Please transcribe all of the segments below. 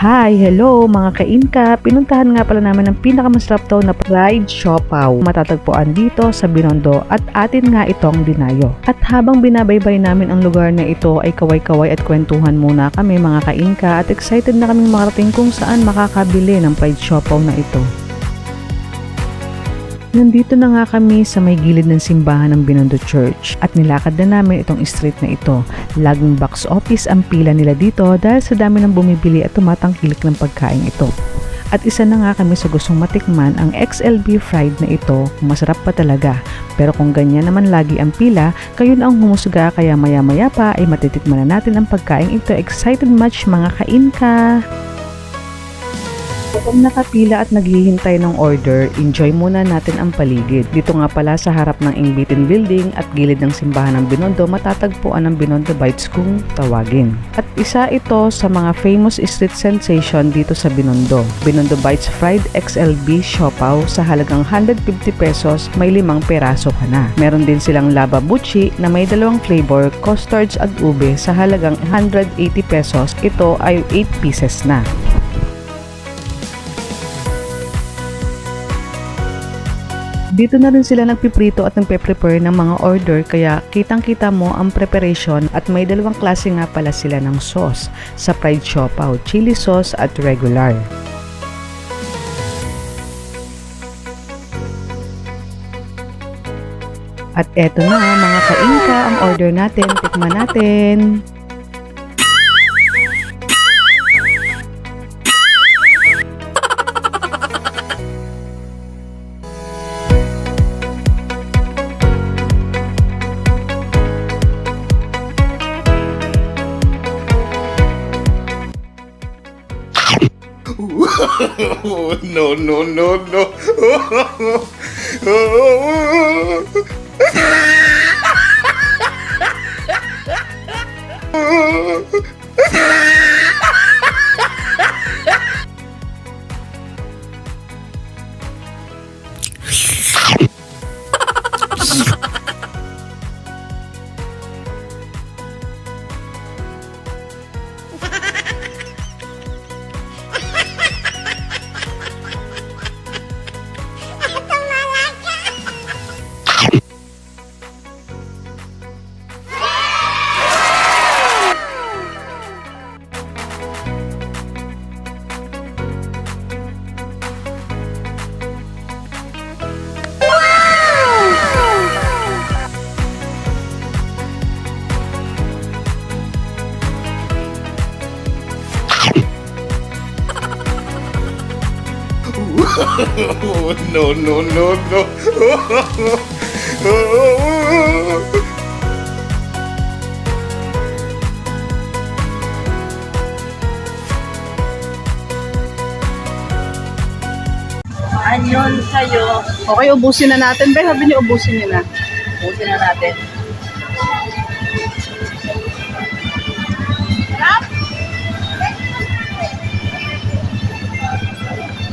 Hi, hello mga ka-inka! Pinuntahan nga pala namin ang pinakamasarap daw na fried siopaw. Matatagpuan dito sa Binondo at atin nga itong dinayo. At habang binabaybay namin ang lugar na ito ay kaway-kaway at kwentuhan muna kami mga ka-inka at excited na kaming makarating kung saan makakabili ng fried siopaw na ito. Nandito na nga kami sa may gilid ng simbahan ng Binondo Church at nilakad na namin itong street na ito. Laging box office ang pila nila dito dahil sa dami ng bumibili at tumatangkilik ng pagkain ito. At isa na nga kami sa gustong matikman ang XLB fried na ito, masarap pa talaga. Pero kung ganyan naman lagi ang pila, kayo na ang humusga kaya maya-maya pa ay matitikman na natin ang pagkain ito. Excited much mga ka-inka! Kung nakapila at naghihintay ng order, enjoy muna natin ang paligid. Dito nga pala sa harap ng Ingbitin Building at gilid ng simbahan ng Binondo, matatagpuan ang Binondo Bites kung tawagin. At isa ito sa mga famous street sensation dito sa Binondo. Binondo Bites Fried XLB Siopaw sa halagang 150 pesos, may 5 peraso ka na. Meron din silang lava buchi na may 2 flavor, custards at ube sa halagang 180 pesos. Ito ay 8 pieces na. Dito na rin sila nagpiprito at nagpe-prepare ng mga order kaya kitang-kita mo ang preparation at may 2 klase nga pala sila ng sauce sa fried siopaw, chili sauce at regular. At eto na mga ka-inka ang order natin, tikman natin. No, no, no, no. No, no, no, no. Anyon sa'yo. Okay, ubusin na natin. Be, sabi niyo ubusin niyo na. Busin na natin.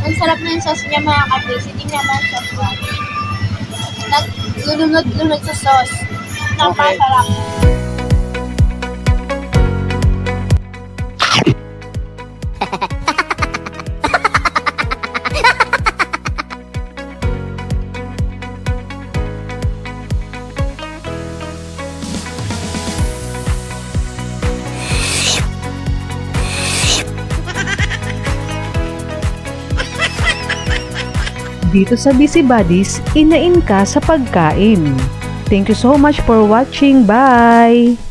Ang sarap na yung sauce niya mga kapis. Hindi naman sauce ba? Naglulunod-lunod sa sauce. Napasarap. Dito sa Busy Buddies, inain ka sa pagkain. Thank you so much for watching. Bye!